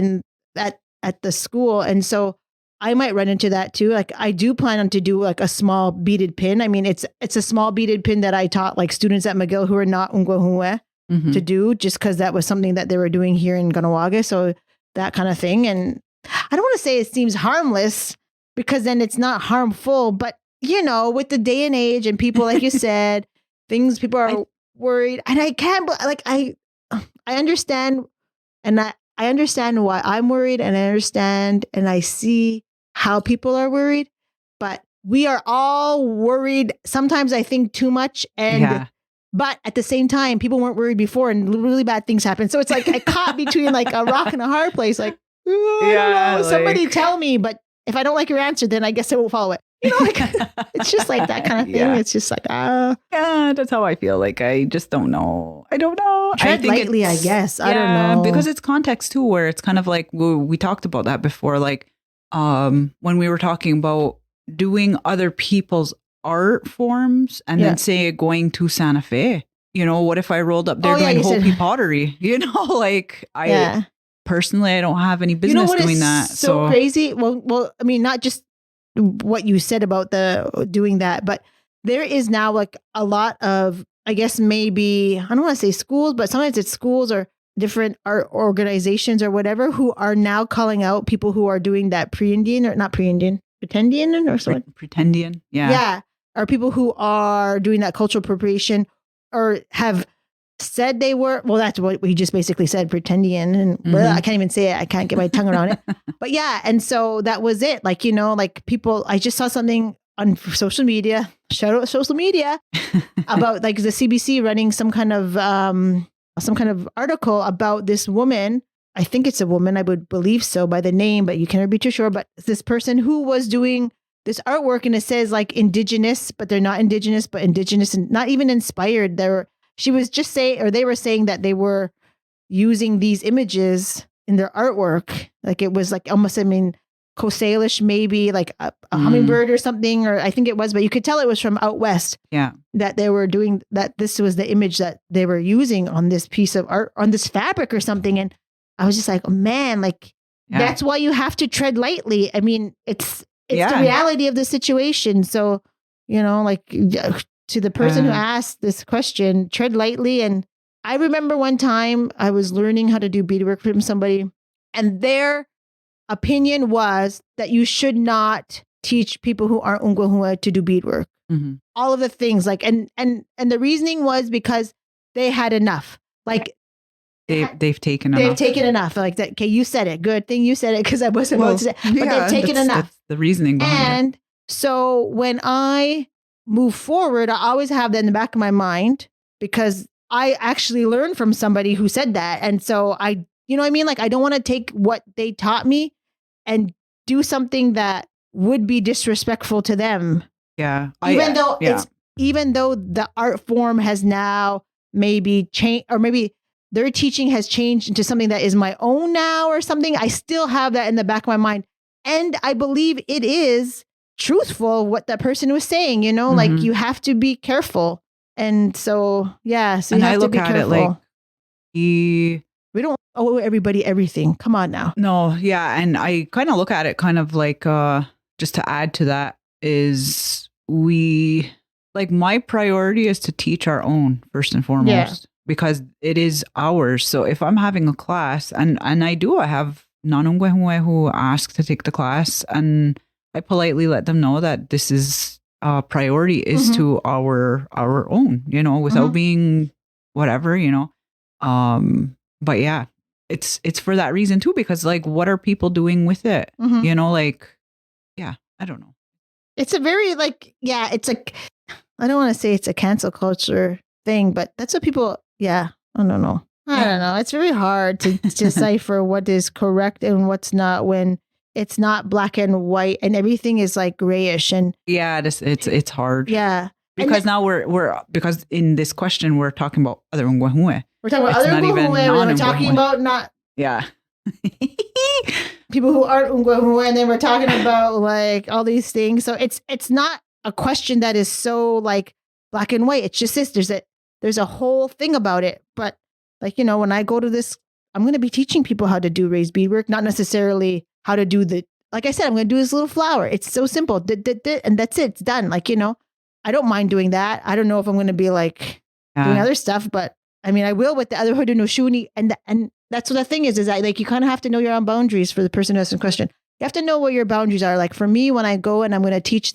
at the school. And so I might run into that too. Like, I do plan on to do like a small beaded pin. I mean, it's a small beaded pin that I taught like students at McGill who are not Ungwahumwe to do, just because that was something that they were doing here in Kahnawake. So that kind of thing. And I don't want to say it seems harmless, because then it's not harmful, but with the day and age and people, like you said, people are worried, and I can't, like, I understand, and I understand why I'm worried, and I understand, and I see how people are worried, but we are all worried. Sometimes I think too much, but at the same time, people weren't worried before, and really bad things happen. So it's like I caught between like a rock and a hard place. Like, I don't know, somebody tell me, but if I don't like your answer, then I guess I won't follow it. Like, it's just like that kind of thing. Yeah. It's just like, yeah, that's how I feel. Like, I just don't know. I don't know. Tread lightly, I guess. I don't know. Because it's context too, where it's kind of like, we talked about that before. Like, when we were talking about doing other people's art forms and then say going to Santa Fe, what if I rolled up there doing Hopi pottery? Like, personally, I don't have any business doing that. So crazy. Well, I mean, not just what you said about doing that, but there is now like a lot of, I guess maybe, I don't want to say schools, but sometimes it's schools or different art organizations or whatever, who are now calling out people who are doing that pre-Indian, or not pre-Indian, pretendian or something. Pretendian. Yeah. Yeah. Or people who are doing that cultural appropriation, or have said they were, well, that's what we just basically said, pretendian. And well, I can't even say it. I can't get my tongue around it. But yeah. And so that was it. Like, like people, I just saw something on social media, shout out social media, about like the CBC running some kind of article about this woman. I think it's a woman, I would believe so by the name, but you can't be too sure. But this person who was doing this artwork, and it says like indigenous, but they're not indigenous, but indigenous and not even inspired. They were saying that they were using these images in their artwork. Like it was like almost, Coast Salish, maybe like a hummingbird or something, or I think it was, but you could tell it was from out west. Yeah. That they were doing that. This was the image that they were using on this piece of art, on this fabric or something. And I was just like, oh man, like that's why you have to tread lightly. It's the reality of the situation. So, like to the person who asked this question, tread lightly. And I remember one time I was learning how to do beadwork from somebody, and their opinion was that you should not teach people who aren't Ungwahua to do beadwork. Mm-hmm. All of the things like, and the reasoning was because they had enough. Like they've taken enough. Like that. Okay, you said it. Good thing you said it, because I wasn't going to say. But they've taken enough. That's the reasoning behind it. And so when I move forward, I always have that in the back of my mind, because I actually learned from somebody who said that, and so I, you know what I mean? Like I don't want to take what they taught me and do something that would be disrespectful to them. Yeah. Even though the art form has now maybe changed, or maybe their teaching has changed into something that is my own now or something, I still have that in the back of my mind. And I believe it is truthful what that person was saying, like you have to be careful. And so, yeah, so you have to be careful. I look at it like we don't owe everybody everything. Come on now. No, yeah. And I kind of look at it kind of like, just to add to that, is my priority is to teach our own first and foremost, because it is ours. So if I'm having a class, and I have non-Ungwahua who ask to take the class, and I politely let them know that this is priority is to our own, without being whatever, but yeah, it's for that reason too, because like, what are people doing with it? I don't know. It's a very it's like, I don't want to say it's a cancel culture thing, but that's what people, I don't know. I don't know. It's very hard to decipher what is correct and what's not, when it's not black and white and everything is like grayish. And it's hard. Yeah. Because now because in this question, we're talking about other Ungwahua. We're talking about other Ungwahua. We're talking about not. Yeah. People who aren't Ungwahua, and then we're talking about like all these things. So it's not a question that is so like black and white. It's just this. There's a whole thing about it. But like, when I go to this, I'm going to be teaching people how to do raised beadwork, not necessarily how to do like I said, I'm going to do this little flower. It's so simple. And that's it. It's done. Like, I don't mind doing that. I don't know if I'm going to be like doing other stuff, but I will with the other Haudenosaunee. And that's what the thing is that like, you kind of have to know your own boundaries for the person who has a question. You have to know what your boundaries are. Like for me, when I go and I'm going to teach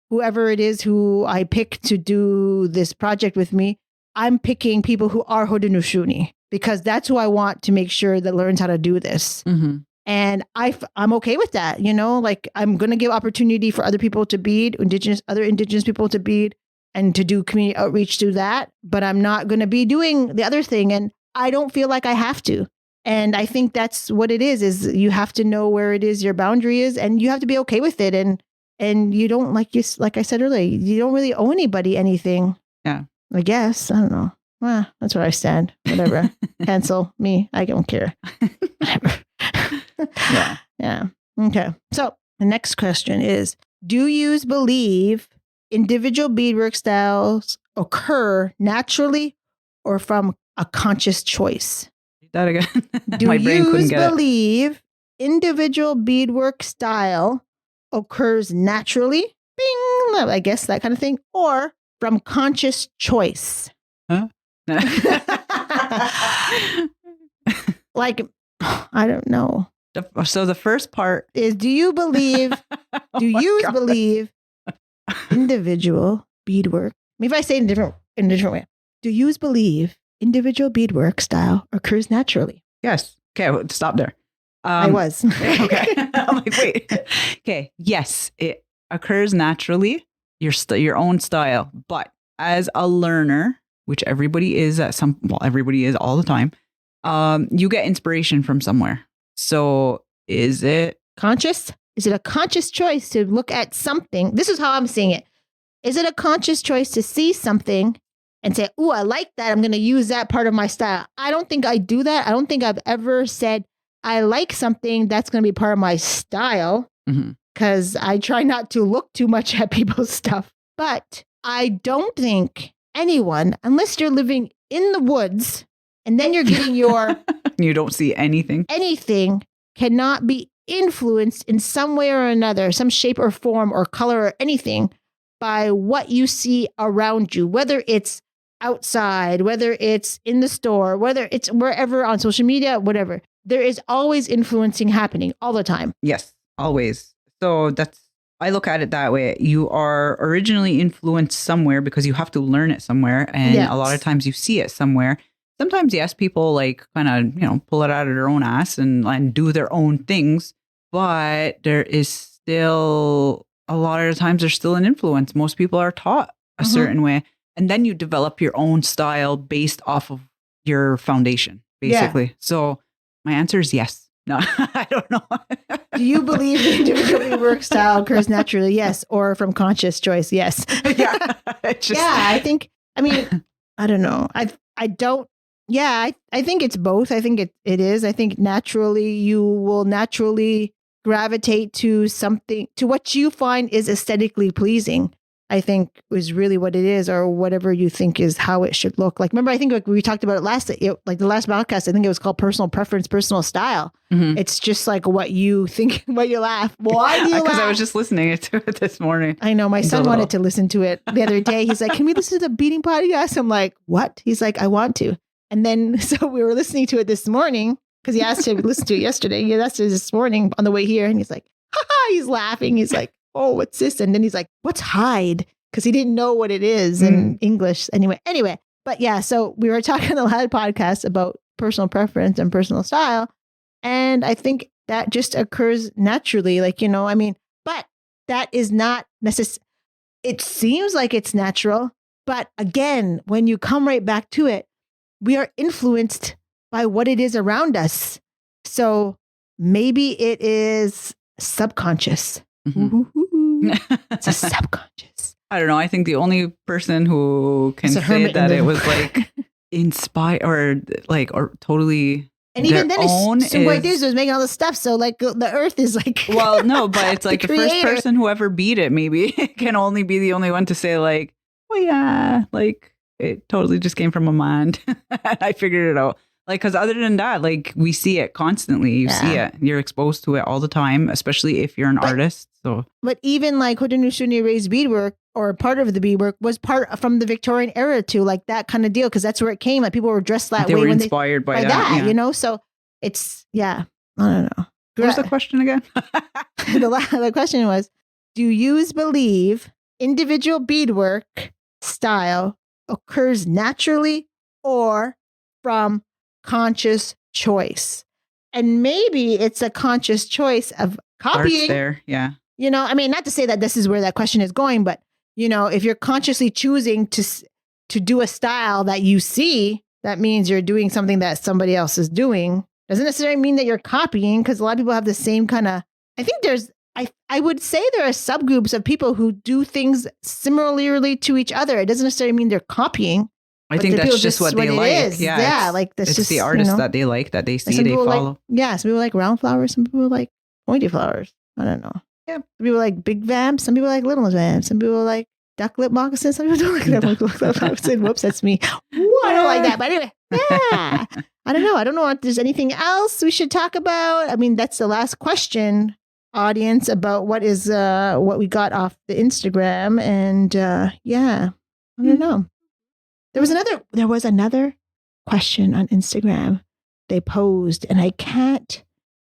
whoever it is who I pick to do this project with me, I'm picking people who are Haudenosaunee, because that's who I want to make sure that learns how to do this. Mm-hmm. And I'm okay with that, like I'm going to give opportunity for other people to bead, other indigenous people to bead, and to do community outreach through that. But I'm not going to be doing the other thing. And I don't feel like I have to. And I think that's what it is you have to know where it is your boundary is, and you have to be okay with it. And you don't, like I said earlier, you don't really owe anybody anything. Yeah. I guess. I don't know. Well, that's where I stand. Whatever. Cancel me. I don't care. Whatever. Yeah. Okay. So the next question is, do you believe individual beadwork styles occur naturally or from a conscious choice? That again. Do My brain couldn't get believe individual beadwork style occurs naturally? Bing, I guess that kind of thing. Or from conscious choice? Huh? Like, I don't know. So the first part is, do you believe individual beadwork? Maybe if I say it in a different way. Do you believe individual beadwork style occurs naturally? Yes. Okay, stop there. I was. Okay. I'm like, wait. Okay. Yes, it occurs naturally, your own style. But as a learner, which everybody is everybody is all the time, you get inspiration from somewhere. So is it conscious? Is it a conscious choice to look at something? This is how I'm seeing it. Is it a conscious choice to see something and say, "Ooh, I like that. I'm going to use that part of my style"? I don't think I do that. I don't think I've ever said, I like something that's going to be part of my style, because I try not to look too much at people's stuff. But I don't think anyone, unless you're living in the woods and then you're getting your... you don't see anything. Anything cannot be influenced in some way or another, some shape or form or color or anything by what you see around you, whether it's outside, whether it's in the store, whether it's wherever on social media, whatever. There is always influencing happening all the time. Yes, always. So I look at it that way. You are originally influenced somewhere because you have to learn it somewhere. And a lot of times you see it somewhere. Sometimes, yes, people like kind of, pull it out of their own ass and do their own things. But there is still, a lot of the times, there's still an influence. Most people are taught a certain way. And then you develop your own style based off of your foundation, basically. Yeah. So my answer is yes. No, I don't know. Do you believe the individual work style occurs naturally? Yes. Or from conscious choice? Yes. Yeah. I think, I don't know. I don't. Yeah, I think it's both. I think it is. I think naturally you will naturally gravitate to something, to what you find is aesthetically pleasing. I think is really what it is, or whatever you think is how it should look. Like, remember, I think like we talked about it the last podcast, I think it was called personal preference, personal style. It's just like what you think, what you laugh. Why do you laugh? Because I was just listening to it this morning. I know. My son wanted to listen to it the other day. He's like, can we listen to the Beading podcast? I'm like, what? He's like, I want to. And then, so we were listening to it this morning because he asked to listen to it yesterday. He asked it this morning on the way here. And he's like, he's laughing. He's like, oh, what's this? And then he's like, what's hide? Because he didn't know what it is in English. Anyway, but yeah, so we were talking on the last podcast about personal preference and personal style. And I think that just occurs naturally, but that is not necessary. It seems like it's natural. But again, when you come right back to it, we are influenced by what it is around us. So maybe it is subconscious. It's a subconscious. I don't know. I think the only person who can say that it was like inspired or totally and even then what it is was making all the stuff. So like the earth is like, well, no, but it's like the first person who ever beat it maybe can only be the only one to say like, oh yeah, like it totally just came from my mind. I figured it out. Like, because other than that, like we see it constantly. You see it. You're exposed to it all the time, especially if you're an artist. So, but even like Haudenosaunee raised beadwork, or part of the beadwork, was part from the Victorian era too, like that kind of deal, because that's where it came. Like people were dressed that way. They were inspired by that, yeah. So it's I don't know. What was the question again? The question was, do you believe individual beadwork style occurs naturally or from conscious choice? And maybe it's a conscious choice of copying. Art's there, yeah. Not to say that this is where that question is going, but if you're consciously choosing to do a style that you see, that means you're doing something that somebody else is doing. Doesn't necessarily mean that you're copying, because a lot of people have the same kind of. I think I would say there are subgroups of people who do things similarly to each other. It doesn't necessarily mean they're copying. I think that's just what they like. Yeah, like that's it's just the artist that they like, that they see, they follow. Some people like round flowers, some people like pointy flowers. I don't know. Yeah, some people like big vamps, some people like little vamps, some people like duck lip moccasins, some people don't like duck lip moccasins. Whoops, that's me. Ooh, I don't like that. But anyway, yeah. I don't know. I don't know if there's anything else we should talk about. That's the last question, audience, about what we got off the Instagram. And I don't know. There was another question on Instagram they posed, and I can't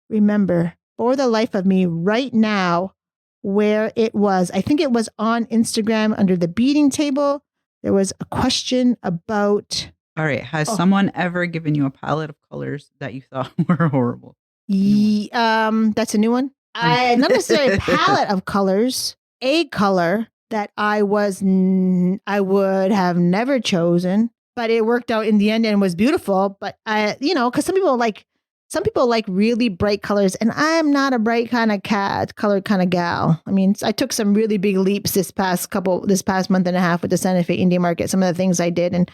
remember for the life of me right now where it was. I think it was on Instagram under the Beading Table. There was a question about All right. Has someone ever given you a palette of colors that you thought were horrible? That's a new one. Not necessarily a palette of colors. A color that I would have never chosen, but it worked out in the end and was beautiful. But because some people like really bright colors, and I'm not a bright kind of color kind of gal. I mean, I took some really big leaps this past month and a half with the Santa Fe Indie Market. Some of the things I did, and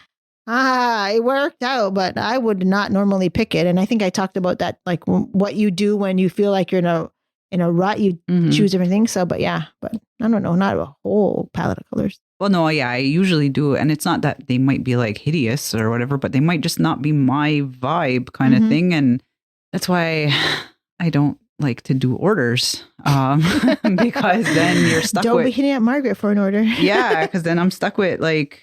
it worked out, but I would not normally pick it. And I think I talked about that, like what you do when you feel like you're in a rut, you choose different things. So, but I don't know, not a whole palette of colors. Well, no, yeah, I usually do. And it's not that they might be like hideous or whatever, but they might just not be my vibe kind of thing. And that's why I don't like to do orders because then you're stuck Don't be hitting at Margaret for an order. Yeah, because then I'm stuck with like,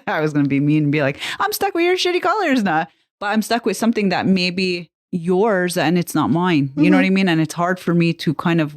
I was going to be mean and be like, I'm stuck with your shitty colors now. But I'm stuck with something that maybe yours and it's not mine. You know what I mean? And it's hard for me to kind of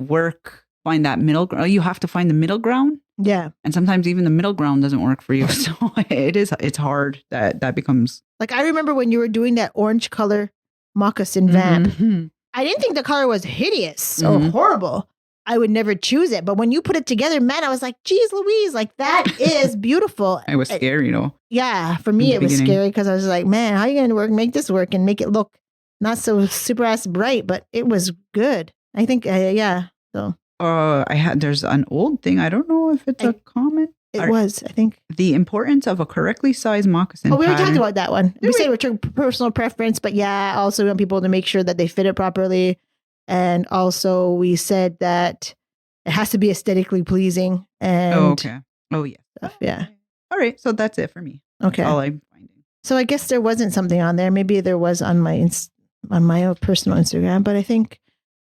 find that middle ground. You have to find the middle ground. Yeah. And sometimes even the middle ground doesn't work for you. So it's hard that becomes. Like I remember when you were doing that orange color moccasin vamp. I didn't think the color was hideous or horrible. I would never choose it. But when you put it together, man, I was like, geez Louise, like that is beautiful. It was scary, Yeah. For me, it was scary because I was like, man, how are you going to make this work and make it look not so super ass bright, but it was good. I think, So. There's an old thing. I don't know if it's a comment. It was, I think. The importance of a correctly sized moccasin. Oh, we were talking about that one. We said we're personal preference, but also we want people to make sure that they fit it properly. And also we said that it has to be aesthetically pleasing. And okay. Oh, yeah. Stuff, yeah. All right. So that's it for me. Okay. All I'm finding. So I guess there wasn't something on there. Maybe there was on my own personal Instagram, but I think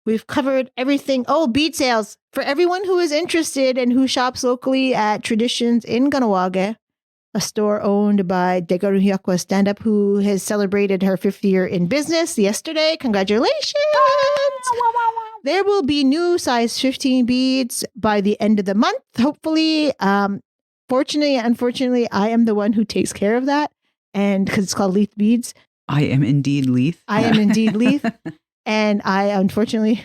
we've covered everything. Oh, bead sales. For everyone who is interested and who shops locally at Traditions in Kahnawake, a store owned by Degaruhiakwa Stand Up, who has celebrated her 5th year in business yesterday. Congratulations. There will be new size 15 beads by the end of the month, hopefully. Fortunately, unfortunately, I am the one who takes care of that. And because it's called Leith Beads. I am indeed Leith. And I, unfortunately,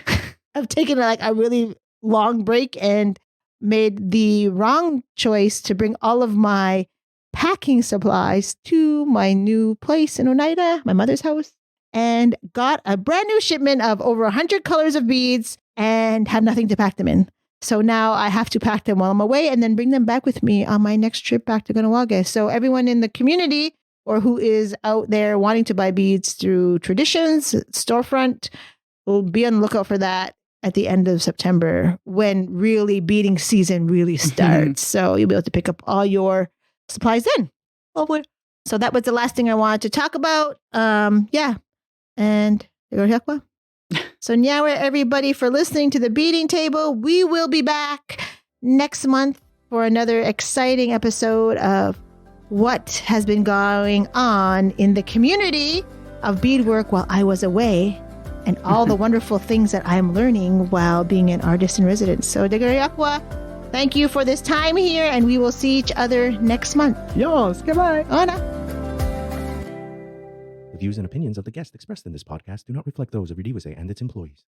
have taken like a really long break and made the wrong choice to bring all of my packing supplies to my new place in Oneida, my mother's house, and got a brand new shipment of over 100 colors of beads and have nothing to pack them in. So now I have to pack them while I'm away and then bring them back with me on my next trip back to Kahnawake. So everyone in the community or who is out there wanting to buy beads through Traditions storefront will be on the lookout for that at the end of September when really beading season really starts. So you'll be able to pick up all your supplies then. Hopefully. So that was the last thing I wanted to talk about. And so now everybody for listening to the Beading Table. We will be back next month for another exciting episode of what has been going on in the community of beadwork while I was away and all the wonderful things that I'm learning while being an artist in residence. So Degaruhiakwa, thank you for this time here, and we will see each other next month. Yes, goodbye. Ona. The views and opinions of the guests expressed in this podcast do not reflect those of Iorì and its employees.